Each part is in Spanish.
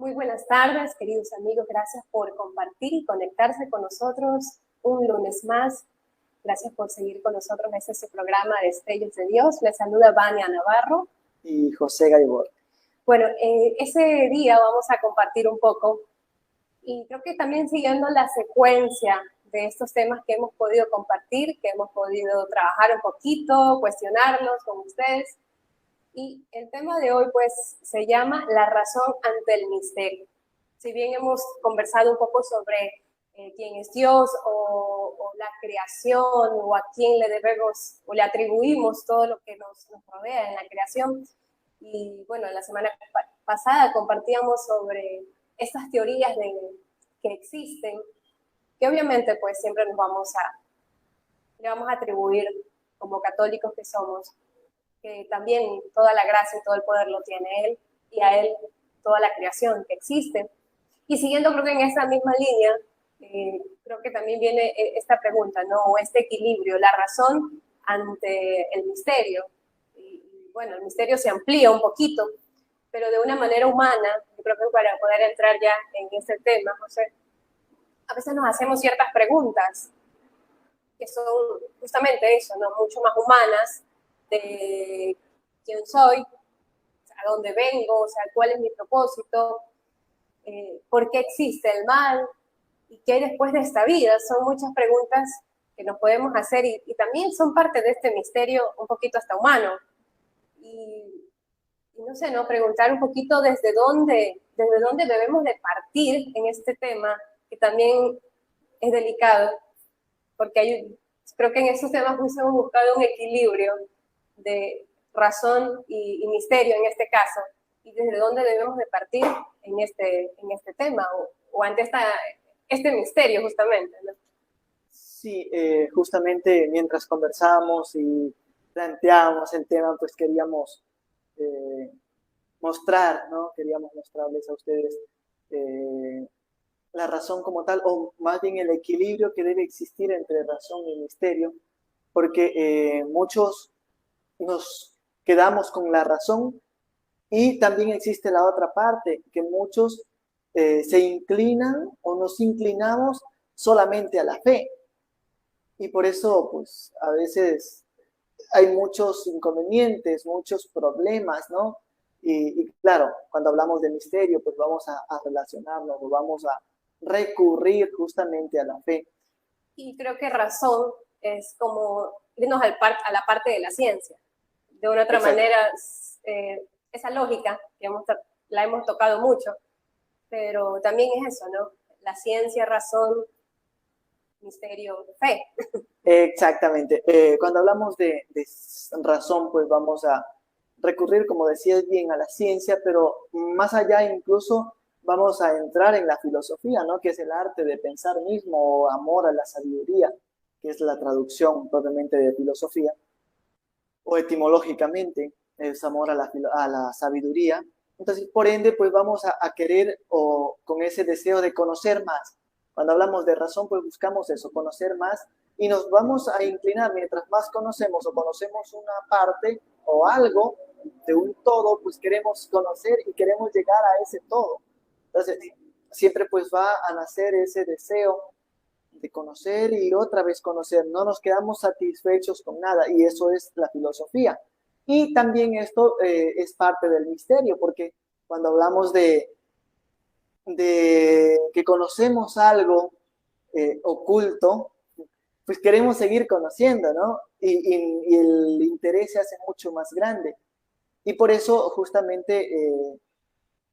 Muy buenas tardes, queridos amigos. Gracias por compartir y conectarse con nosotros un lunes más. Gracias por seguir con nosotros. Este es el programa de Destellos de Dios. Les saluda Vania Navarro. Y José Gaibor. Bueno, ese día vamos a compartir un poco y creo que también siguiendo la secuencia de estos temas que hemos podido compartir, que hemos podido trabajar un poquito, cuestionarlos con ustedes. Y el tema de hoy, pues, se llama La razón ante el misterio. Si bien hemos conversado un poco sobre quién es Dios o la creación o a quién le debemos o le atribuimos todo lo que nos rodea en la creación. Y bueno, la semana pasada compartíamos sobre estas teorías que existen, que obviamente pues siempre le vamos a atribuir como católicos que somos, que también toda la gracia y todo el poder lo tiene Él, y a Él toda la creación que existe. Y siguiendo creo que en esa misma línea, creo que también viene esta pregunta, ¿no? O este equilibrio, la razón ante el misterio. Y bueno, el misterio se amplía un poquito, pero de una manera humana. Yo creo que para poder entrar ya en este tema, José, a veces nos hacemos ciertas preguntas que son justamente eso, ¿no? Mucho más humanas, de quién soy, a dónde vengo, o sea, cuál es mi propósito, por qué existe el mal y qué hay después de esta vida. Son muchas preguntas que nos podemos hacer y también son parte de este misterio un poquito hasta humano. Y no sé, ¿no? Preguntar un poquito desde dónde debemos de partir en este tema, que también es delicado, porque creo que en estos temas hemos buscado un equilibrio de razón y misterio en este caso, y desde dónde debemos de partir en este tema o ante este misterio justamente, ¿no? Sí, justamente mientras conversábamos y planteábamos el tema, pues queríamos mostrar, ¿no? Queríamos mostrarles a ustedes la razón como tal, o más bien el equilibrio que debe existir entre razón y misterio, porque muchos nos quedamos con la razón y también existe la otra parte, que muchos se inclinan o nos inclinamos solamente a la fe. Y por eso, pues, a veces hay muchos inconvenientes, muchos problemas, ¿no? Y claro, cuando hablamos de misterio, pues vamos a relacionarnos o vamos a recurrir justamente a la fe. Y creo que razón es como irnos a la parte de la ciencia. De una otra Exacto. manera, esa lógica que la hemos tocado mucho, pero también es eso, ¿no? La ciencia, razón, misterio, fe. Exactamente. Cuando hablamos de razón, pues vamos a recurrir, como decías bien, a la ciencia, pero más allá incluso vamos a entrar en la filosofía, ¿no? Que es el arte de pensar mismo, o amor a la sabiduría, que es la traducción propiamente de filosofía, o etimológicamente es amor a la sabiduría. Entonces, por ende, pues vamos a querer o con ese deseo de conocer más. Cuando hablamos de razón, pues buscamos eso, conocer más, y nos vamos a inclinar mientras más conocemos o conocemos una parte o algo de un todo, pues queremos conocer y queremos llegar a ese todo. Entonces, siempre pues va a nacer ese deseo de conocer y otra vez conocer. No nos quedamos satisfechos con nada, y eso es la filosofía. Y también esto es parte del misterio, porque cuando hablamos de que conocemos algo oculto, pues queremos seguir conociendo, ¿no? Y el interés se hace mucho más grande. Y por eso, justamente,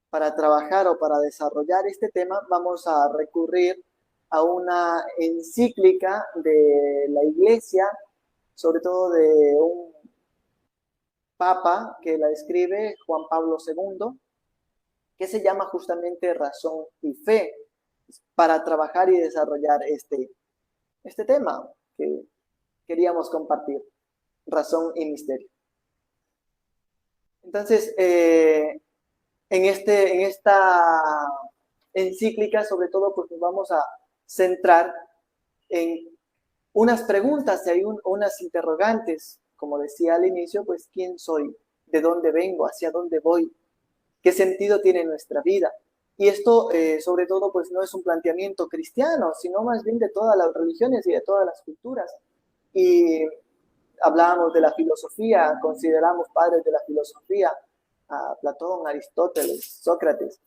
para trabajar o para desarrollar este tema, vamos a recurrir a una encíclica de la Iglesia, sobre todo de un papa que la escribe, Juan Pablo II, que se llama justamente Razón y Fe, para trabajar y desarrollar este tema que queríamos compartir, razón y misterio. Entonces, en esta encíclica, sobre todo, pues nos vamos a centrar en unas preguntas y hay unas interrogantes, como decía al inicio, pues quién soy, de dónde vengo, hacia dónde voy, qué sentido tiene nuestra vida. Y esto, sobre todo, pues no es un planteamiento cristiano, sino más bien de todas las religiones y de todas las culturas. Y hablábamos de la filosofía, consideramos padres de la filosofía a Platón, Aristóteles, Sócrates,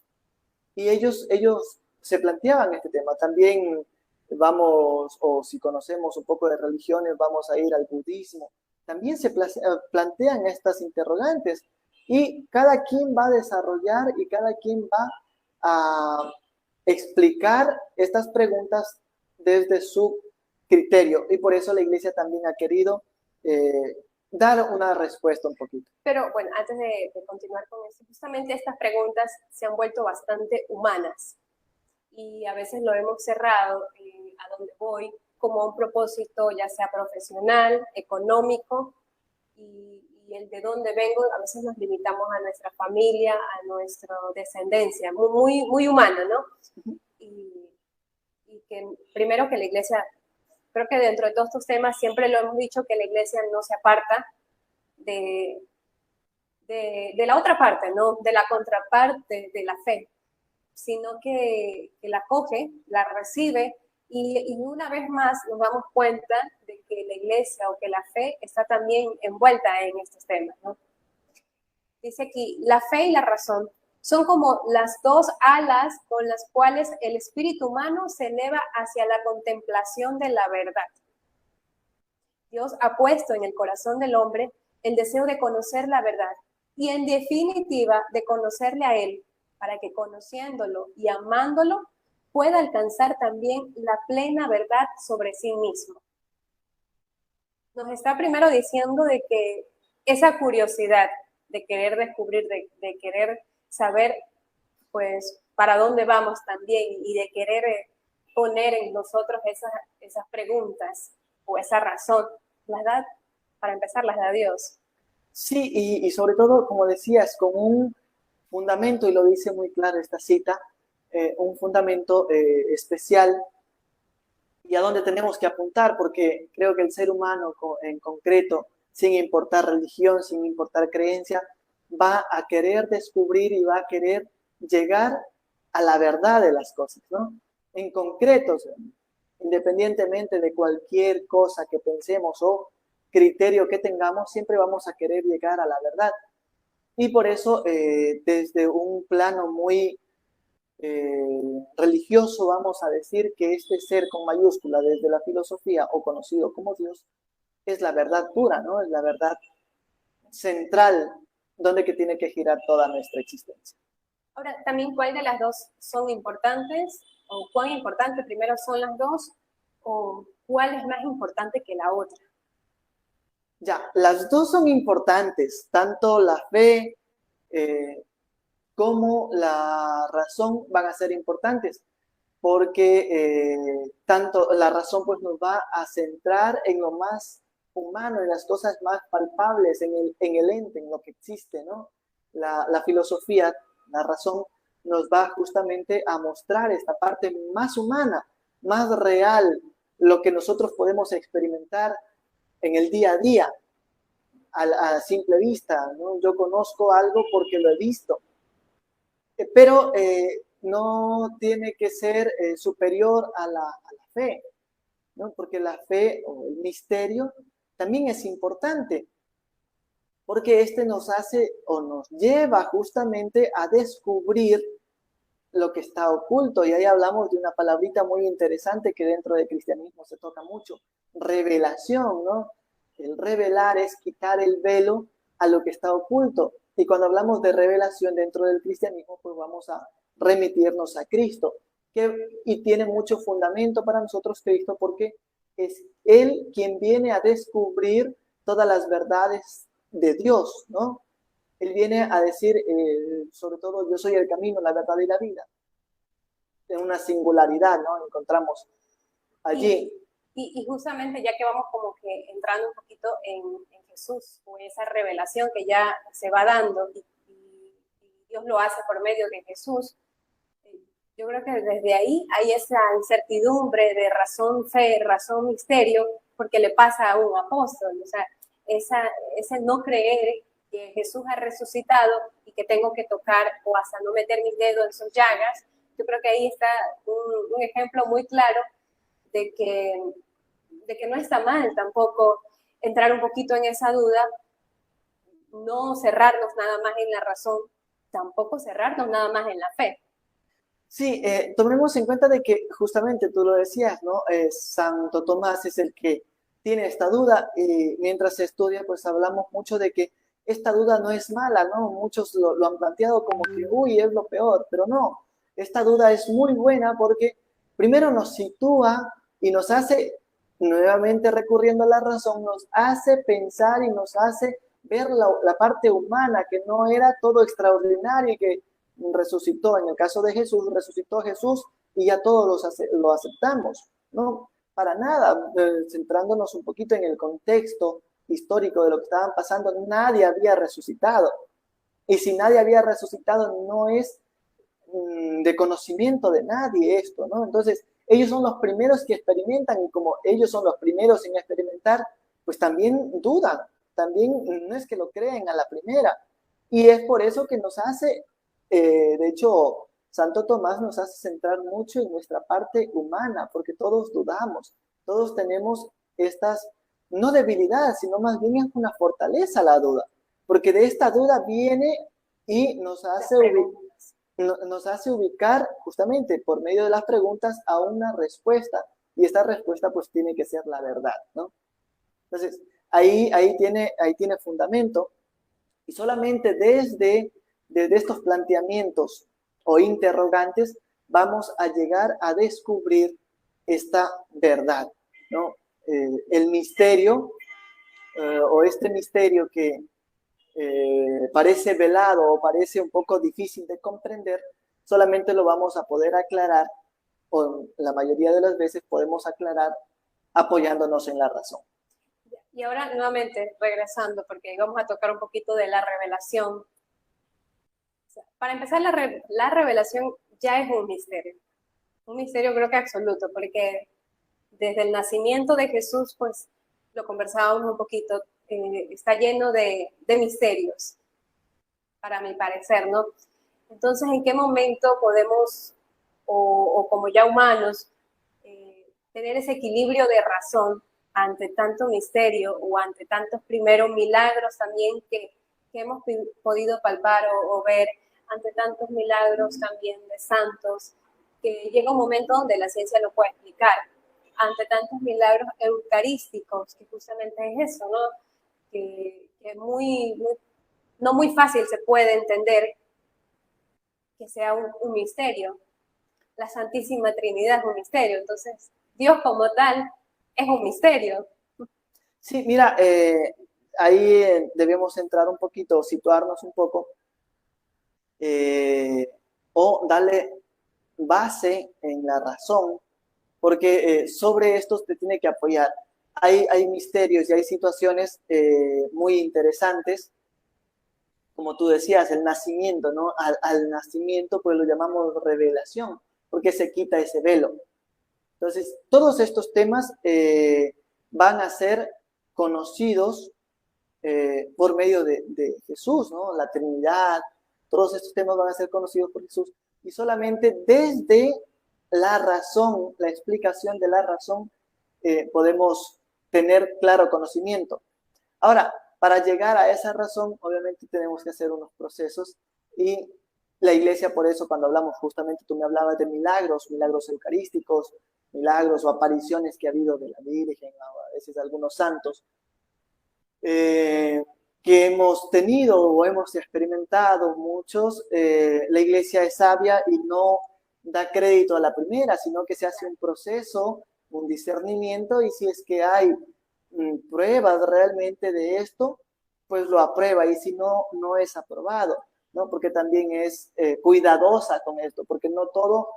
y ellos se planteaban este tema. También vamos, o si conocemos un poco de religiones, vamos a ir al budismo. También se plantean estas interrogantes y cada quien va a desarrollar y cada quien va a explicar estas preguntas desde su criterio. Y por eso la iglesia también ha querido dar una respuesta un poquito. Pero bueno, antes de continuar con eso, justamente estas preguntas se han vuelto bastante humanas y a veces lo hemos cerrado a donde voy como un propósito ya sea profesional, económico y el de dónde vengo. A veces nos limitamos a nuestra familia, a nuestra descendencia, muy humana, ¿no? Y que primero que la iglesia, creo que dentro de todos estos temas siempre lo hemos dicho, que la iglesia no se aparta de la otra parte, ¿no? De la contraparte de la fe, sino que la coge, la recibe y una vez más nos damos cuenta de que la iglesia o que la fe está también envuelta en estos temas, ¿no? Dice aquí, la fe y la razón son como las dos alas con las cuales el espíritu humano se eleva hacia la contemplación de la verdad. Dios ha puesto en el corazón del hombre el deseo de conocer la verdad y en definitiva de conocerle a Él, para que conociéndolo y amándolo pueda alcanzar también la plena verdad sobre sí mismo. Nos está primero diciendo de que esa curiosidad de querer descubrir, de querer saber, pues, para dónde vamos también y de querer poner en nosotros esas preguntas o esa razón, las da, para empezar, las da Dios. Sí, y sobre todo, como decías, con un fundamento, y lo dice muy claro esta cita, un fundamento especial y a dónde tenemos que apuntar, porque creo que el ser humano en concreto, sin importar religión, sin importar creencia, va a querer descubrir y va a querer llegar a la verdad de las cosas, ¿no? En concreto, independientemente de cualquier cosa que pensemos o criterio que tengamos, siempre vamos a querer llegar a la verdad. Y por eso, desde un plano muy religioso, vamos a decir que este ser con mayúscula desde la filosofía o conocido como Dios es la verdad pura, ¿no? Es la verdad central donde que tiene que girar toda nuestra existencia. Ahora, también, ¿cuál de las dos son importantes? ¿O cuán importante primero son las dos? ¿O cuál es más importante que la otra? Ya, las dos son importantes, tanto la fe como la razón van a ser importantes, porque tanto la razón pues nos va a centrar en lo más humano, en las cosas más palpables, en el ente, en lo que existe, ¿no? La filosofía, la razón, nos va justamente a mostrar esta parte más humana, más real, lo que nosotros podemos experimentar en el día a día, a simple vista, ¿no? Yo conozco algo porque lo he visto, pero no tiene que ser superior a la fe, ¿no? Porque la fe o el misterio también es importante, porque este nos hace o nos lleva justamente a descubrir lo que está oculto. Y ahí hablamos de una palabrita muy interesante que dentro del cristianismo se toca mucho, revelación, ¿no? El revelar es quitar el velo a lo que está oculto. Y cuando hablamos de revelación dentro del cristianismo, pues vamos a remitirnos a Cristo, y tiene mucho fundamento para nosotros Cristo, porque es Él quien viene a descubrir todas las verdades de Dios, ¿no? Él viene a decir, sobre todo, yo soy el camino, la verdad y la vida. En una singularidad, ¿no? Encontramos allí. Y justamente ya que vamos como que entrando un poquito en Jesús, o esa revelación que ya se va dando y Dios lo hace por medio de Jesús, yo creo que desde ahí hay esa incertidumbre de razón, fe, razón, misterio, porque le pasa a un apóstol, o sea, ese no creer que Jesús ha resucitado y que tengo que tocar o hasta no meter mis dedos en sus llagas. Yo creo que ahí está un ejemplo muy claro de que no está mal tampoco entrar un poquito en esa duda, no cerrarnos nada más en la razón, tampoco cerrarnos nada más en la fe. Sí, tomemos en cuenta de que justamente tú lo decías, ¿no? Santo Tomás es el que tiene esta duda y mientras se estudia pues hablamos mucho de que esta duda no es mala, ¿no? Muchos lo han planteado como que, uy, es lo peor, pero no, esta duda es muy buena porque primero nos sitúa y nos hace, nuevamente recurriendo a la razón, nos hace pensar y nos hace ver la parte humana, que no era todo extraordinario y que resucitó. En el caso de Jesús, resucitó Jesús y ya todos lo aceptamos, ¿no? Para nada, centrándonos un poquito en el contexto histórico de lo que estaban pasando, nadie había resucitado. Y si nadie había resucitado, no es de conocimiento de nadie esto, ¿no? Entonces, ellos son los primeros que experimentan y como ellos son los primeros en experimentar, pues también dudan, también no es que lo creen a la primera. Y es por eso que nos hace, de hecho, Santo Tomás nos hace centrar mucho en nuestra parte humana, porque todos dudamos, todos tenemos estas, no debilidades, sino más bien es una fortaleza la duda, porque de esta duda viene y nos hace ubicar justamente por medio de las preguntas a una respuesta, y esta respuesta pues tiene que ser la verdad, ¿no? Entonces, ahí tiene fundamento, y solamente desde estos planteamientos o interrogantes vamos a llegar a descubrir esta verdad, ¿no? El misterio o este misterio que parece velado o parece un poco difícil de comprender, solamente lo vamos a poder aclarar, o la mayoría de las veces podemos aclarar apoyándonos en la razón. Y ahora nuevamente regresando, porque vamos a tocar un poquito de la revelación. O sea, para empezar, la revelación ya es un misterio creo que absoluto, porque desde el nacimiento de Jesús, pues lo conversábamos un poquito, está lleno de misterios, para mi parecer, ¿no? Entonces, ¿en qué momento podemos, o como ya humanos, tener ese equilibrio de razón ante tanto misterio o ante tantos primeros milagros también que hemos podido palpar o ver, ante tantos milagros también de santos, que llega un momento donde la ciencia lo puede explicar, ante tantos milagros eucarísticos, que justamente es eso, ¿no? Que no muy fácil se puede entender que sea un misterio. La Santísima Trinidad es un misterio, entonces Dios como tal es un misterio. Sí, mira, ahí debemos entrar un poquito, situarnos un poco, o darle base en la razón, porque sobre esto te tiene que apoyar. Hay misterios y hay situaciones muy interesantes, como tú decías, el nacimiento, ¿no? Al nacimiento pues lo llamamos revelación, porque se quita ese velo. Entonces, todos estos temas van a ser conocidos por medio de Jesús, ¿no? La Trinidad, todos estos temas van a ser conocidos por Jesús. Y solamente desde la razón, la explicación de la razón, podemos tener claro conocimiento. Ahora, para llegar a esa razón, obviamente tenemos que hacer unos procesos y la iglesia, por eso cuando hablamos justamente, tú me hablabas de milagros eucarísticos, milagros o apariciones que ha habido de la Virgen, a veces de algunos santos, que hemos tenido o hemos experimentado muchos, la iglesia es sabia y no da crédito a la primera, sino que se hace un proceso, un discernimiento, y si es que hay pruebas realmente de esto, pues lo aprueba, y si no, no es aprobado, ¿no? Porque también es cuidadosa con esto, porque no todo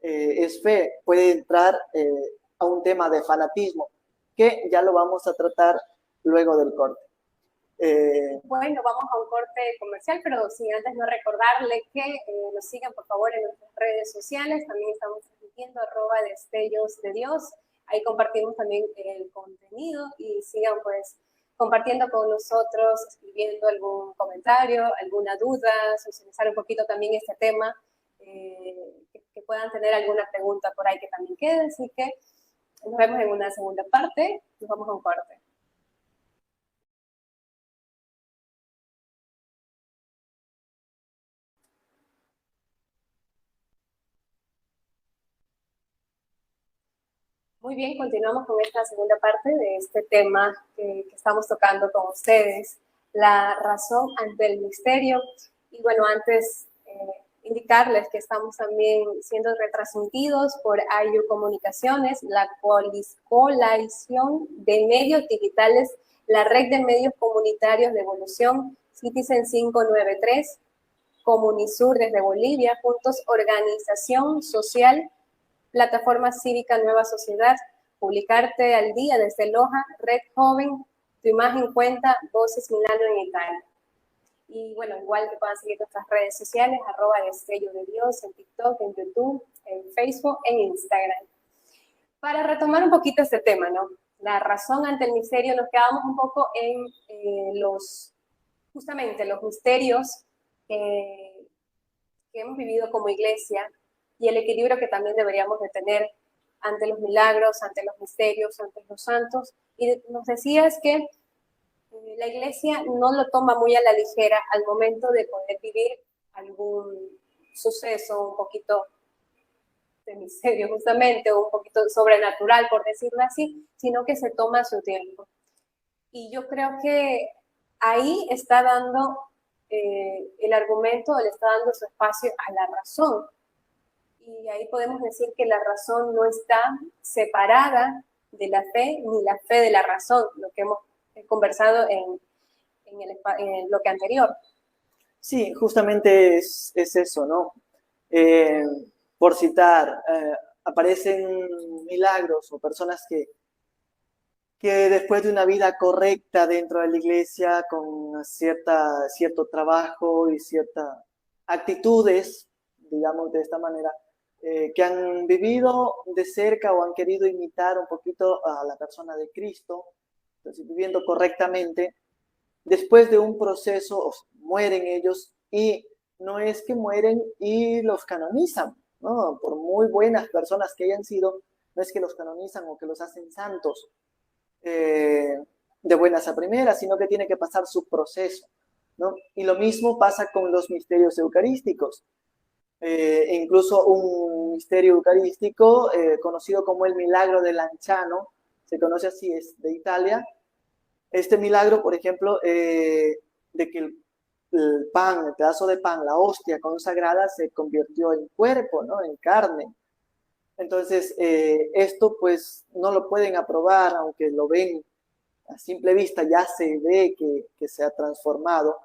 es fe, puede entrar a un tema de fanatismo, que ya lo vamos a tratar luego del corte. Bueno, vamos a un corte comercial, pero sin antes no recordarle que nos sigan por favor en nuestras redes sociales. También estamos transmitiendo @destellos de Dios. Ahí compartimos también el contenido y sigan pues compartiendo con nosotros, escribiendo algún comentario, alguna duda, socializar un poquito también este tema, que puedan tener alguna pregunta por ahí que también quede. Así que nos vemos en una segunda parte. Nos vamos a un corte. Muy bien, continuamos con esta segunda parte de este tema que estamos tocando con ustedes, la razón ante el misterio. Y bueno, antes indicarles que estamos también siendo retransmitidos por IU Comunicaciones, la coalición de medios digitales, la red de medios comunitarios de Evolución, Citizen 593, Comunisur desde Bolivia, Juntos Organización Social, Plataforma Cívica Nueva Sociedad, Publicarte al Día desde Loja, Red Joven, Tu Imagen Cuenta, Voces Milano en Italia. Y bueno, igual que puedan seguir nuestras redes sociales, @Destello de Dios, en TikTok, en YouTube, en Facebook, en Instagram. Para retomar un poquito este tema, ¿no? La razón ante el misterio, nos quedamos un poco en justamente los misterios que hemos vivido como iglesia, y el equilibrio que también deberíamos de tener ante los milagros, ante los misterios, ante los santos. Y nos decías que la iglesia no lo toma muy a la ligera al momento de poder vivir algún suceso un poquito de misterio justamente, o un poquito sobrenatural, por decirlo así, sino que se toma su tiempo. Y yo creo que ahí está dando el argumento, le está dando su espacio a la razón. Y ahí podemos decir que la razón no está separada de la fe, ni la fe de la razón, lo que hemos conversado en el bloque anterior. Sí, justamente es eso, ¿no? Por citar, aparecen milagros o personas que después de una vida correcta dentro de la iglesia, con cierto trabajo y ciertas actitudes, digamos de esta manera, que han vivido de cerca o han querido imitar un poquito a la persona de Cristo, entonces viviendo correctamente, después de un proceso mueren ellos, y no es que mueren y los canonizan, ¿no? Por muy buenas personas que hayan sido, no es que los canonizan o que los hacen santos de buenas a primeras, sino que tiene que pasar su proceso, ¿no? Y lo mismo pasa con los misterios eucarísticos. Incluso un misterio eucarístico conocido como el milagro de Lanciano, se conoce así, es de Italia. Este milagro, por ejemplo, de que el pan, el pedazo de pan, la hostia consagrada se convirtió en cuerpo, ¿no? En carne. Entonces, esto pues no lo pueden aprobar, aunque lo ven a simple vista, ya se ve que se ha transformado.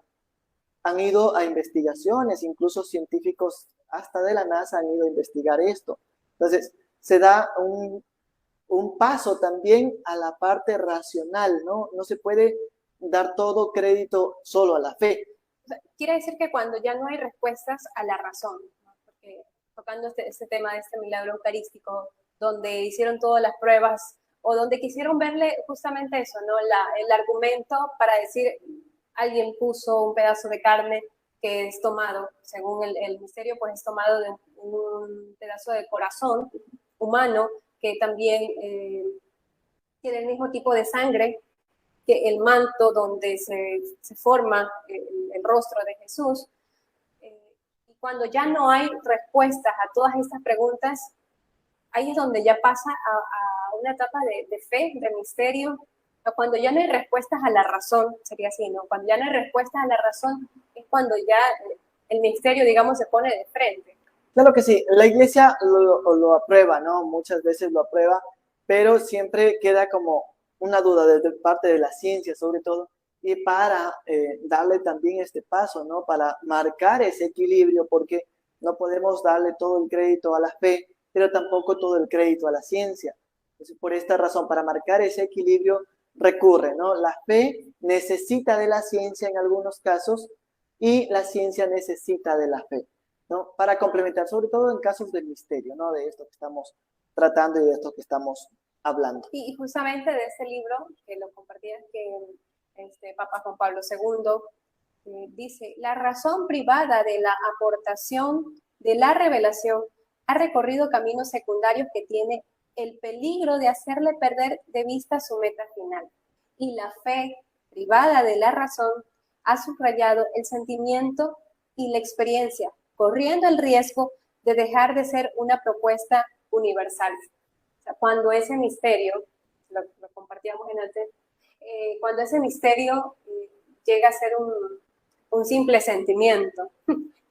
Han ido a investigaciones, incluso científicos hasta de la NASA han ido a investigar esto. Entonces, se da un paso también a la parte racional, ¿no? No se puede dar todo crédito solo a la fe. Quiere decir que cuando ya no hay respuestas a la razón, ¿no? Porque tocando este tema de este milagro eucarístico, donde hicieron todas las pruebas, o donde quisieron verle justamente eso, ¿no? El argumento para decir, alguien puso un pedazo de carne que es tomado, según el misterio, pues es tomado de un pedazo de corazón humano, que también tiene el mismo tipo de sangre que el manto donde se forma el rostro de Jesús. Y cuando ya no hay respuestas a todas estas preguntas, ahí es donde ya pasa a una etapa de fe, de misterio. Cuando ya no hay respuestas a la razón, sería así, ¿no? Cuando ya no hay respuestas a la razón, es cuando ya el misterio, digamos, se pone de frente. Claro que sí, la iglesia lo aprueba, ¿no? Muchas veces lo aprueba, pero siempre queda como una duda desde parte de la ciencia, sobre todo, y para darle también este paso, ¿no? Para marcar ese equilibrio, porque no podemos darle todo el crédito a la fe, pero tampoco todo el crédito a la ciencia. Entonces, por esta razón, para marcar ese equilibrio, recurre, ¿no? La fe necesita de la ciencia en algunos casos, y la ciencia necesita de la fe, ¿no? Para complementar, sobre todo en casos del misterio, ¿no? De esto que estamos tratando y de esto que estamos hablando. Y justamente de este libro, que lo compartías, que Papa Juan Pablo II, dice, la razón privada de la aportación de la revelación ha recorrido caminos secundarios que tiene el peligro de hacerle perder de vista su meta final. Y la fe privada de la razón ha subrayado el sentimiento y la experiencia, corriendo el riesgo de dejar de ser una propuesta universal. O sea, cuando ese misterio, lo compartíamos en antes, cuando ese misterio llega a ser un simple sentimiento.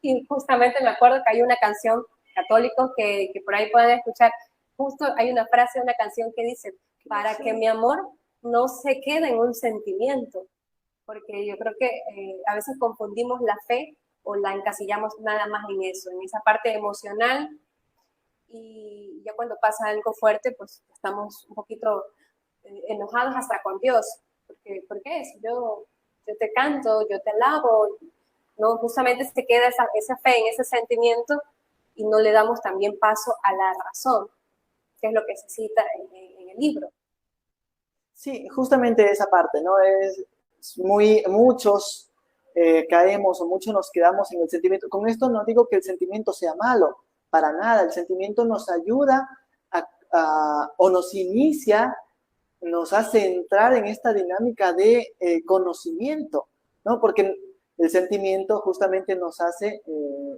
Y justamente me acuerdo que hay una canción católica que por ahí pueden escuchar, justo hay una frase de una canción que dice, para que mi amor no se quede en un sentimiento, porque yo creo que a veces confundimos la fe o la encasillamos nada más en eso, en esa parte emocional, y ya cuando pasa algo fuerte, pues estamos un poquito enojados hasta con Dios, porque ¿por qué? Si yo te canto, yo te alabo, no, justamente se queda esa fe en ese sentimiento y no le damos también paso a la razón, que es lo que se cita en el libro. Sí, justamente esa parte, ¿no? Muchos caemos o muchos nos quedamos en el sentimiento. Con esto no digo que el sentimiento sea malo, para nada. El sentimiento nos ayuda o nos inicia, nos hace entrar en esta dinámica de conocimiento, ¿no? Porque el sentimiento justamente nos hace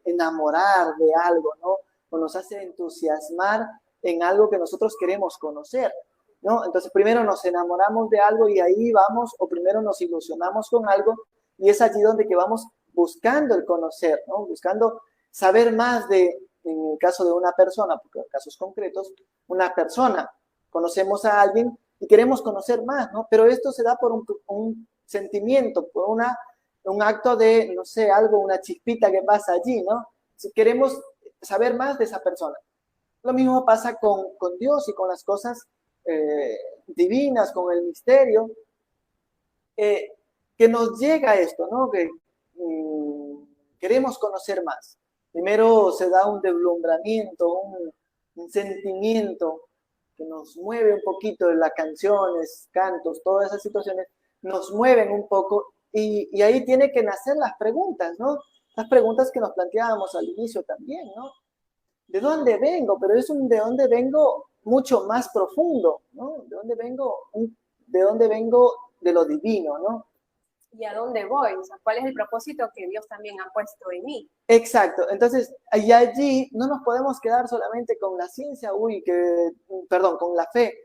enamorar de algo, ¿no? O nos hace entusiasmar en algo que nosotros queremos conocer, ¿no? Entonces primero nos enamoramos de algo y ahí vamos, o primero nos ilusionamos con algo y es allí donde que vamos buscando el conocer, ¿no? Buscando saber más en el caso de una persona, porque en casos concretos, una persona, conocemos a alguien y queremos conocer más, ¿no? Pero esto se da por un sentimiento, por un acto de, no sé, algo, una chispita que pasa allí, ¿no? Si queremos saber más de esa persona. Lo mismo pasa con Dios y con las cosas divinas, con el misterio, que nos llega esto, ¿no? Que queremos conocer más. Primero se da un deslumbramiento, un sentimiento que nos mueve un poquito, las canciones, cantos, todas esas situaciones nos mueven un poco y ahí tiene que nacer las preguntas, ¿no? Las preguntas que nos planteábamos al inicio también, ¿no? ¿De dónde vengo? Pero es un de dónde vengo mucho más profundo, ¿no? ¿De dónde vengo? ¿De dónde vengo de lo divino, ¿no? ¿Y a dónde voy? O sea, ¿cuál es el propósito que Dios también ha puesto en mí? Exacto. Entonces, y allí no nos podemos quedar solamente con la ciencia, con la fe,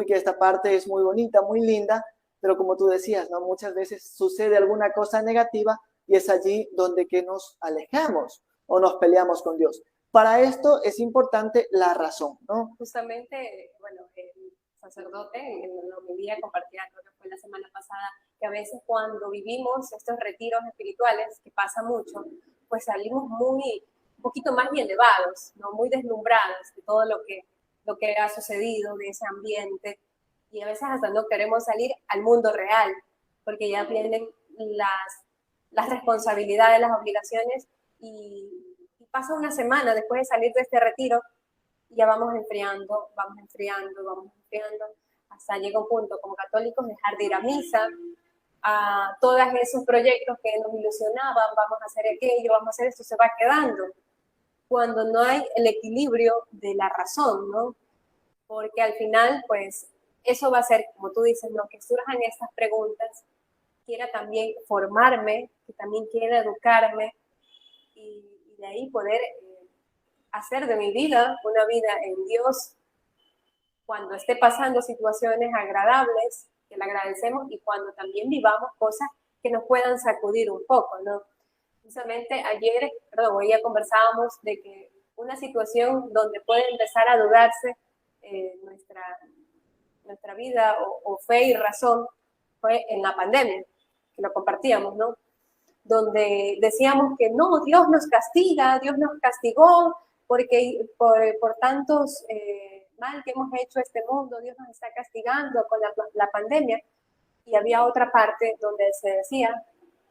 que esta parte es muy bonita, muy linda, pero como tú decías, ¿no? Muchas veces sucede alguna cosa negativa y es allí donde que nos alejamos o nos peleamos con Dios. Para esto es importante la razón, ¿no? Justamente, bueno, el sacerdote en la homilía compartía, creo que fue la semana pasada, que a veces cuando vivimos estos retiros espirituales, que pasa mucho, pues salimos un poquito más bien elevados, ¿no? Muy deslumbrados de todo lo que ha sucedido, de ese ambiente, y a veces hasta no queremos salir al mundo real, porque ya vienen las responsabilidades, las obligaciones, y pasa una semana después de salir de este retiro, y ya vamos enfriando, hasta llega un punto como católicos dejar de ir a misa, a todos esos proyectos que nos ilusionaban, vamos a hacer aquello, vamos a hacer esto, se va quedando, cuando no hay el equilibrio de la razón, ¿no? Porque al final, pues, eso va a ser, como tú dices, ¿no? Que surjan estas preguntas, quiera también formarme, que también quiera educarme, y de ahí poder hacer de mi vida una vida en Dios, cuando esté pasando situaciones agradables, que le agradecemos, y cuando también vivamos cosas que nos puedan sacudir un poco, ¿no? Justamente hoy ya conversábamos de que una situación donde puede empezar a dudarse nuestra vida o fe y razón fue en la pandemia, que lo compartíamos, ¿no? Donde decíamos que no, Dios nos castiga, Dios nos castigó porque por tantos mal que hemos hecho a este mundo, Dios nos está castigando con la pandemia. Y había otra parte donde se decía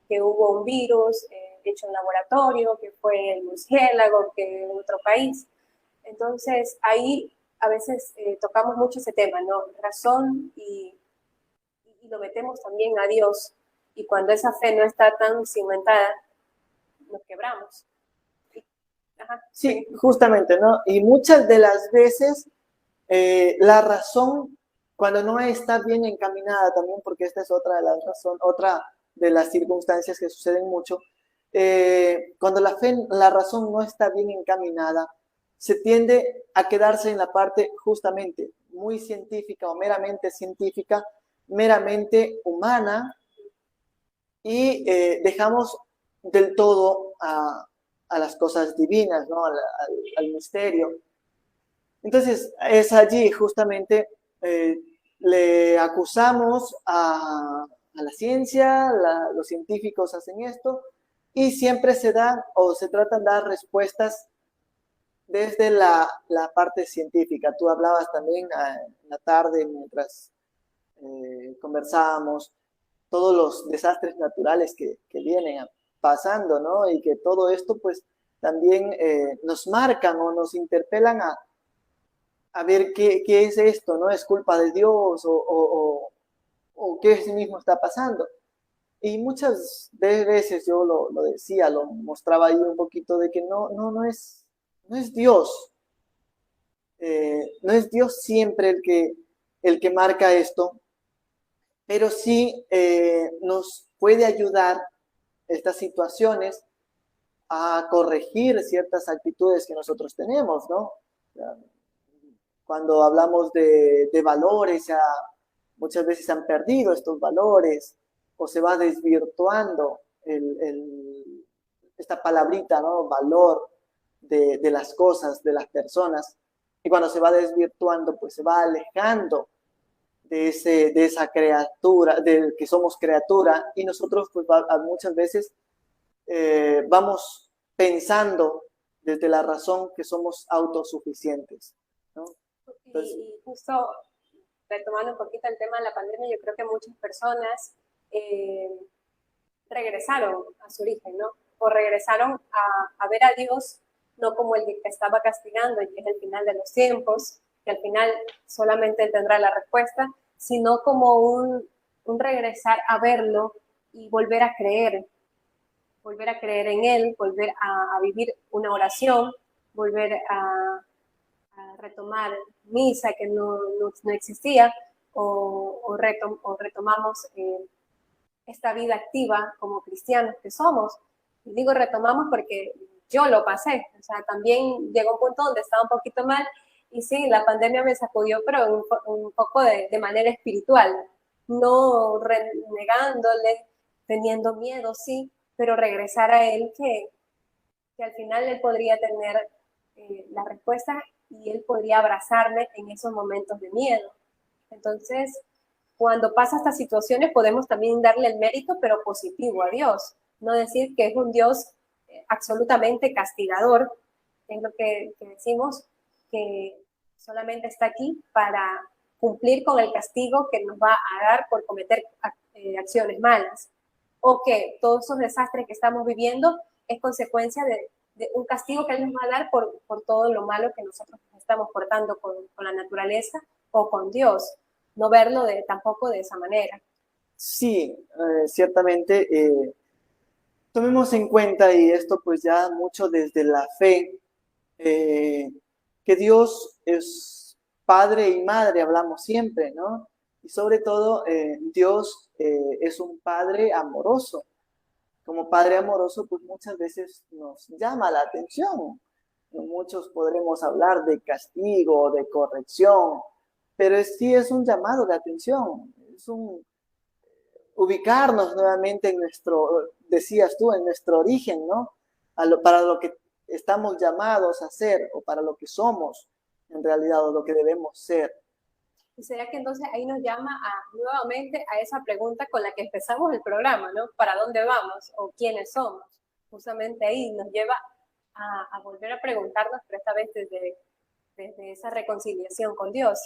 que hubo un virus hecho en laboratorio, que fue el murciélago, que en otro país. Entonces ahí a veces tocamos mucho ese tema, ¿no? Razón y lo metemos también a Dios, y cuando esa fe no está tan cimentada, nos quebramos. Ajá, sí, justamente, ¿no? Y muchas de las veces la razón, cuando no está bien encaminada también, porque esta es otra de las razones, otra de las circunstancias que suceden mucho, cuando la razón no está bien encaminada, se tiende a quedarse en la parte justamente muy científica o meramente científica, meramente humana, y dejamos del todo a las cosas divinas, ¿no? Al misterio. Entonces, es allí justamente le acusamos a la ciencia, los científicos hacen esto, y siempre se dan o se tratan de dar respuestas desde la parte científica. Tú hablabas también en la tarde mientras conversábamos todos los desastres naturales que vienen pasando, ¿no? Y que todo esto pues también nos marcan o nos interpelan a ver qué es esto, ¿no? ¿Es culpa de Dios o qué sí mismo está pasando? Y muchas veces yo lo decía, lo mostraba ahí un poquito de que no es Dios. No es Dios siempre el que marca esto, pero sí nos puede ayudar estas situaciones a corregir ciertas actitudes que nosotros tenemos, ¿no? Cuando hablamos de valores, ya muchas veces se han perdido estos valores o se va desvirtuando esta palabrita, ¿no? Valor de las cosas, de las personas. Y cuando se va desvirtuando, pues se va alejando de esa criatura, de que somos criatura, y nosotros pues muchas veces vamos pensando desde la razón que somos autosuficientes, ¿no? Entonces, y justo retomando un poquito el tema de la pandemia, yo creo que muchas personas regresaron a su origen, ¿no? O regresaron a ver a Dios no como el que estaba castigando y que es el final de los tiempos, que al final solamente tendrá la respuesta, sino como un regresar a verlo y volver a creer en Él, volver a vivir una oración, volver a retomar misa que no existía, o retomamos esta vida activa como cristianos que somos. Y digo retomamos porque yo lo pasé, o sea, también llegó un punto donde estaba un poquito mal y sí, la pandemia me sacudió, pero un poco de manera espiritual, no renegándole, teniendo miedo, sí, pero regresar a él que al final él podría tener la respuesta y él podría abrazarme en esos momentos de miedo. Entonces, cuando pasa estas situaciones podemos también darle el mérito, pero positivo a Dios. No decir que es un Dios absolutamente castigador, es lo que decimos, que solamente está aquí para cumplir con el castigo que nos va a dar por cometer acciones malas. O que todos esos desastres que estamos viviendo es consecuencia de un castigo que Él nos va a dar por todo lo malo que nosotros estamos portando con la naturaleza o con Dios. No verlo tampoco de esa manera. sí, ciertamente, tomemos en cuenta, y esto pues ya mucho desde la fe, que Dios es padre y madre, hablamos siempre, ¿no? Y sobre todo, Dios es un padre amoroso. Como padre amoroso, pues muchas veces nos llama la atención. Muchos podremos hablar de castigo, de corrección, pero sí es un llamado de atención, es un ubicarnos nuevamente en nuestro, decías tú, en nuestro origen, ¿no? Para lo que estamos llamados a ser o para lo que somos en realidad o lo que debemos ser. Y será que entonces ahí nos llama nuevamente a esa pregunta con la que empezamos el programa, ¿no? ¿Para dónde vamos o quiénes somos? Justamente ahí nos lleva a volver a preguntarnos, pero esta vez desde esa reconciliación con Dios.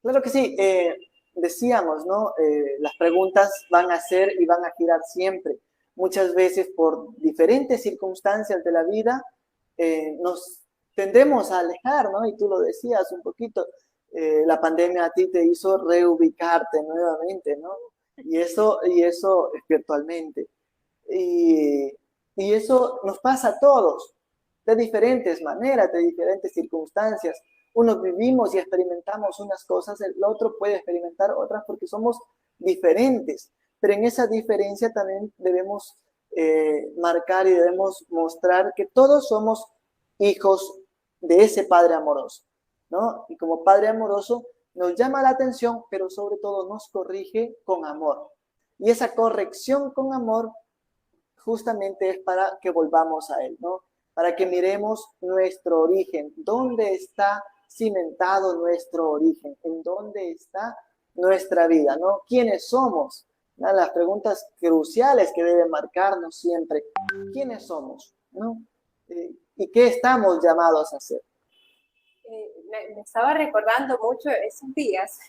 Claro que sí, decíamos, ¿no? Las preguntas van a ser y van a girar siempre. Muchas veces por diferentes circunstancias de la vida nos tendemos a alejar, ¿no? Y tú lo decías un poquito, la pandemia a ti te hizo reubicarte nuevamente, ¿no? y eso espiritualmente. Y, y eso nos pasa a todos, de diferentes maneras, de diferentes circunstancias. Unos vivimos y experimentamos unas cosas, el otro puede experimentar otras porque somos diferentes. Pero en esa diferencia también debemos marcar y debemos mostrar que todos somos hijos de ese Padre amoroso, ¿no? Y como Padre amoroso nos llama la atención, pero sobre todo nos corrige con amor. Y esa corrección con amor justamente es para que volvamos a Él, ¿no? Para que miremos nuestro origen, dónde está cimentado nuestro origen, en dónde está nuestra vida, ¿no? ¿Quiénes somos? ¿No? Las preguntas cruciales que deben marcarnos siempre. ¿Quiénes somos? ¿No? ¿Y qué estamos llamados a hacer? Me estaba recordando mucho esos días,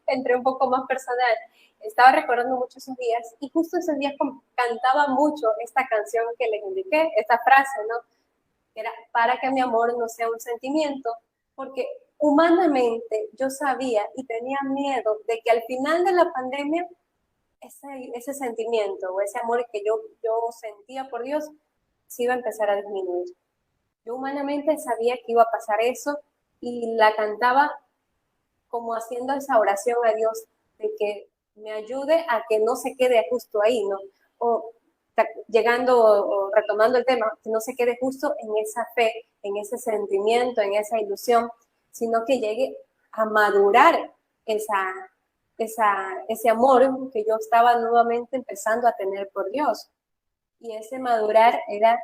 entré un poco más personal, estaba recordando mucho esos días y justo esos días cantaba mucho esta canción que les indiqué, esta frase, ¿no? Que era, para que mi amor no sea un sentimiento, porque humanamente yo sabía y tenía miedo de que al final de la pandemia ese sentimiento o ese amor que yo sentía por Dios se iba a empezar a disminuir. Yo humanamente sabía que iba a pasar eso y la cantaba como haciendo esa oración a Dios de que me ayude a que no se quede justo ahí, ¿no? O llegando o retomando el tema, que no se quede justo en esa fe, en ese sentimiento, en esa ilusión, sino que llegue a madurar ese amor que yo estaba nuevamente empezando a tener por Dios. Y ese madurar era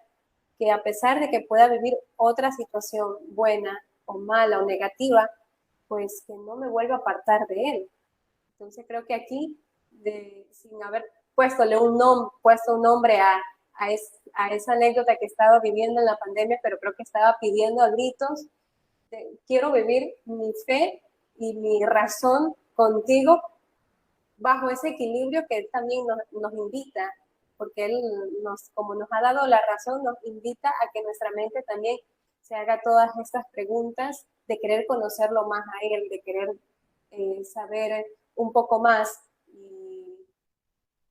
que a pesar de que pueda vivir otra situación buena o mala o negativa, pues que no me vuelva a apartar de Él. Entonces creo que aquí, sin haber puesto un nombre a esa anécdota que estaba viviendo en la pandemia, pero creo que estaba pidiendo a gritos, quiero vivir mi fe y mi razón contigo bajo ese equilibrio que Él también nos invita, porque Él, como nos ha dado la razón, nos invita a que nuestra mente también se haga todas estas preguntas de querer conocerlo más a Él, de querer saber un poco más. Y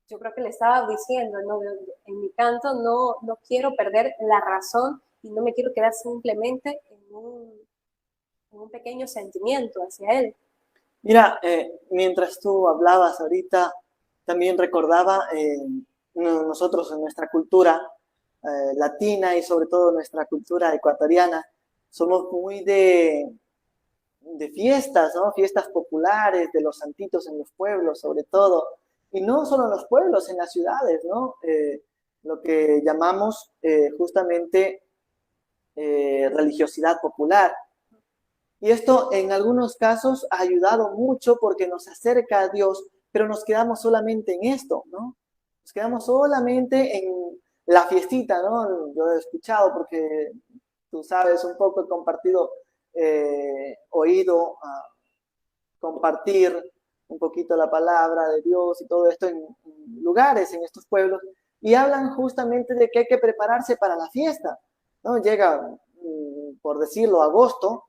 yo creo que le estaba diciendo, ¿no? En mi canto no quiero perder la razón y no me quiero quedar simplemente en un pequeño sentimiento hacia Él. Mira, mientras tú hablabas ahorita, también recordaba nosotros en nuestra cultura latina y sobre todo nuestra cultura ecuatoriana, somos muy de fiestas, ¿no? Fiestas populares, de los santitos en los pueblos, sobre todo. Y no solo en los pueblos, en las ciudades, ¿no? Lo que llamamos justamente religiosidad popular. Y esto en algunos casos ha ayudado mucho porque nos acerca a Dios, pero nos quedamos solamente en esto, ¿no? Nos quedamos solamente en la fiestita, ¿no? Yo he escuchado porque tú sabes un poco, he compartido, oído compartir un poquito la palabra de Dios y todo esto en lugares, en estos pueblos, y hablan justamente de que hay que prepararse para la fiesta, ¿no? Llega, por decirlo, agosto,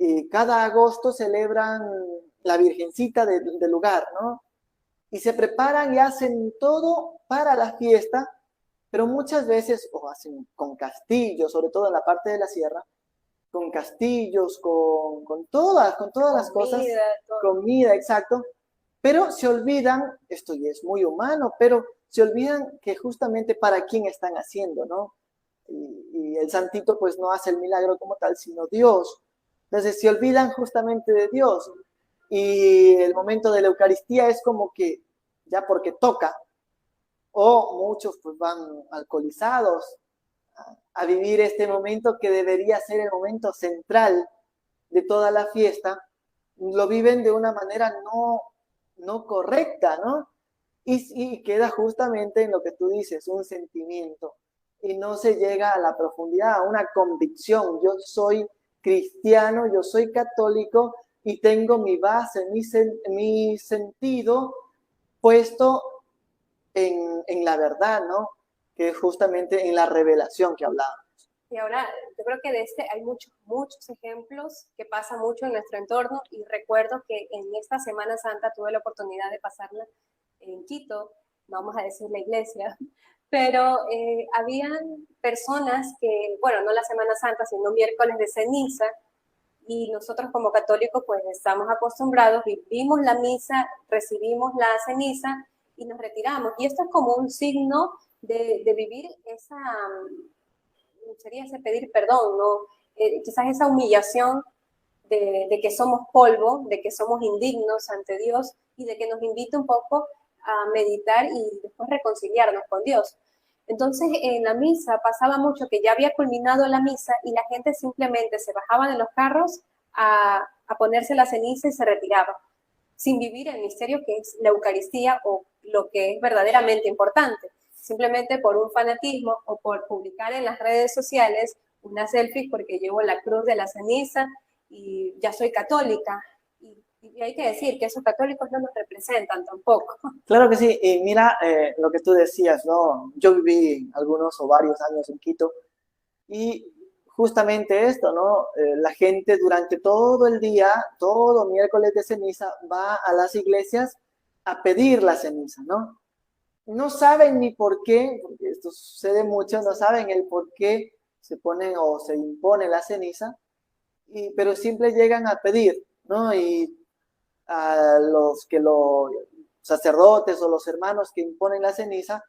y cada agosto celebran la Virgencita del lugar, ¿no? Y se preparan y hacen todo para la fiesta, pero muchas veces, o hacen con castillos, sobre todo en la parte de la sierra, con castillos, con todas las cosas, Todo. comida, exacto, pero se olvidan, esto ya es muy humano, pero se olvidan que justamente para quién están haciendo, ¿no? Y el santito pues no hace el milagro como tal, sino Dios. Entonces se olvidan justamente de Dios. Y el momento de la Eucaristía es como que ya porque toca, o muchos pues van alcoholizados a vivir este momento que debería ser el momento central de toda la fiesta, lo viven de una manera no correcta, ¿no? Y queda justamente en lo que tú dices, un sentimiento, y no se llega a la profundidad, a una convicción. Yo soy cristiano, yo soy católico y tengo mi base, mi sentido puesto en la verdad, ¿no? Que es justamente en la revelación que hablábamos. Y ahora yo creo que de este hay muchos ejemplos que pasan mucho en nuestro entorno, y recuerdo que en esta Semana Santa tuve la oportunidad de pasarla en Quito, vamos a decir la iglesia, pero habían personas que, bueno, no la Semana Santa, sino miércoles de ceniza, y nosotros como católicos pues estamos acostumbrados, vivimos la misa, recibimos la ceniza y nos retiramos. Y esto es como un signo de vivir esa, sería ese pedir perdón, ¿no? Quizás esa humillación de que somos polvo, de que somos indignos ante Dios, y de que nos invita un poco a meditar y después reconciliarnos con Dios. Entonces, en la misa pasaba mucho que ya había culminado la misa y la gente simplemente se bajaba de los carros a ponerse la ceniza y se retiraba, sin vivir el misterio que es la Eucaristía o lo que es verdaderamente importante, simplemente por un fanatismo o por publicar en las redes sociales una selfie porque llevo la cruz de la ceniza y ya soy católica. Y hay que decir que esos católicos no nos representan tampoco. Claro que sí, y mira lo que tú decías, ¿no? Yo viví algunos o varios años en Quito y justamente esto, ¿no? La gente durante todo el día, todo miércoles de ceniza, va a las iglesias a pedir la ceniza, ¿no? No saben ni por qué, porque esto sucede mucho, no saben el por qué se pone o se impone la ceniza, pero siempre llegan a pedir, ¿no? Y a los sacerdotes o los hermanos que imponen la ceniza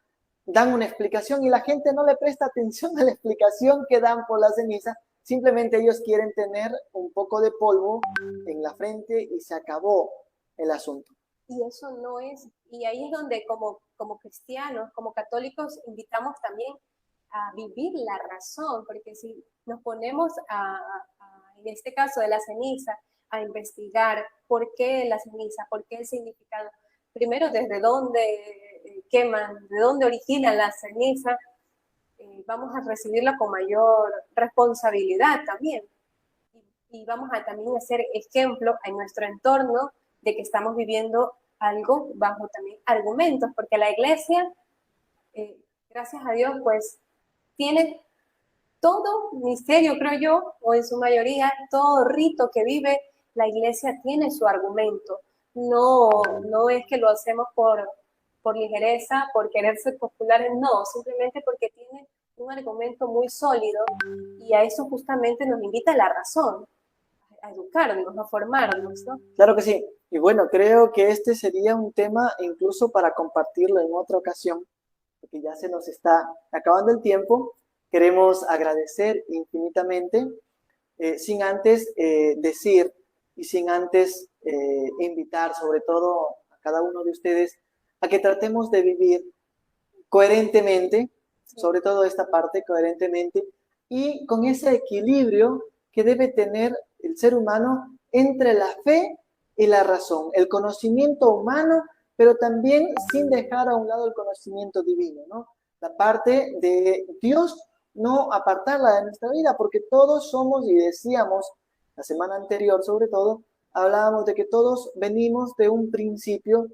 dan una explicación y la gente no le presta atención a la explicación que dan por la ceniza, simplemente ellos quieren tener un poco de polvo en la frente y se acabó el asunto. Y eso no es, y ahí es donde como cristianos, como católicos, invitamos también a vivir la razón, porque si nos ponemos en este caso de la ceniza, a investigar por qué la ceniza, por qué el significado, primero desde dónde queman, de dónde origina la ceniza, vamos a recibirla con mayor responsabilidad también. Y vamos a también hacer ejemplo en nuestro entorno de que estamos viviendo algo bajo también argumentos, porque la iglesia, gracias a Dios, pues tiene todo misterio, creo yo, o en su mayoría, todo rito que vive la iglesia tiene su argumento. No es que lo hacemos por ligereza, por querer ser populares, no, simplemente porque tiene un argumento muy sólido, y a eso justamente nos invita la razón, a educarnos, a formarnos, ¿no? Claro que sí. Y bueno, creo que este sería un tema incluso para compartirlo en otra ocasión, porque ya se nos está acabando el tiempo. Queremos agradecer infinitamente, sin antes decir y sin antes invitar sobre todo a cada uno de ustedes a que tratemos de vivir coherentemente, sobre todo esta parte, coherentemente, y con ese equilibrio que debe tener el ser humano entre la fe y la razón, el conocimiento humano, pero también sin dejar a un lado el conocimiento divino, ¿no? La parte de Dios, no apartarla de nuestra vida, porque todos somos, y decíamos la semana anterior sobre todo, hablábamos de que todos venimos de un principio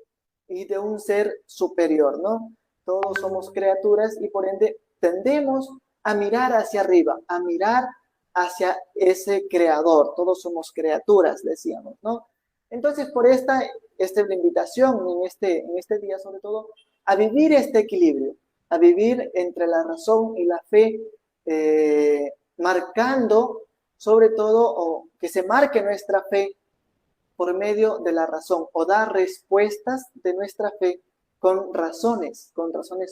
y de un ser superior, ¿no? Todos somos criaturas y por ende tendemos a mirar hacia arriba, a mirar hacia ese creador. Todos somos criaturas, decíamos, ¿no? Entonces, por esta es la invitación en este día, sobre todo, a vivir este equilibrio, a vivir entre la razón y la fe, marcando, sobre todo, o que se marque nuestra fe por medio de la razón, o dar respuestas de nuestra fe con razones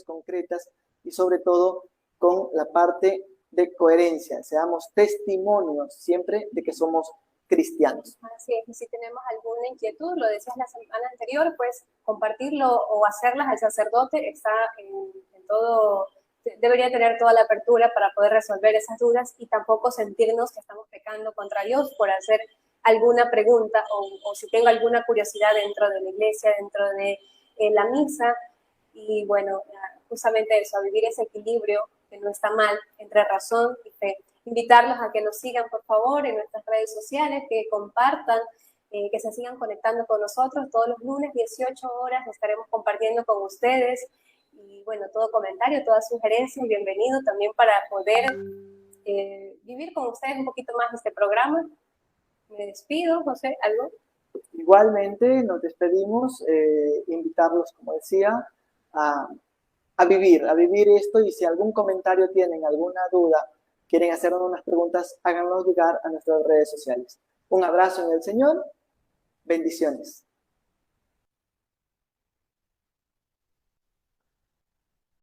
concretas y sobre todo con la parte de coherencia. Seamos testimonios siempre de que somos cristianos. Así es, y si tenemos alguna inquietud, lo decías la semana anterior, pues compartirlo o hacerlas al sacerdote está en todo, debería tener toda la apertura para poder resolver esas dudas y tampoco sentirnos que estamos pecando contra Dios por hacer alguna pregunta o si tengo alguna curiosidad dentro de la iglesia, dentro de la misa. Y bueno, justamente eso, a vivir ese equilibrio que no está mal entre razón y fe. Invitarlos a que nos sigan, por favor, en nuestras redes sociales, que compartan, que se sigan conectando con nosotros. Todos los lunes, 18 horas, estaremos compartiendo con ustedes. Y bueno, todo comentario, toda sugerencia, bienvenido también para poder vivir con ustedes un poquito más este programa. Me despido, José, ¿algo? Igualmente nos despedimos, invitarlos, como decía, a, a vivir esto, y si algún comentario tienen, alguna duda, quieren hacernos unas preguntas, háganos llegar a nuestras redes sociales. Un abrazo en el Señor, bendiciones.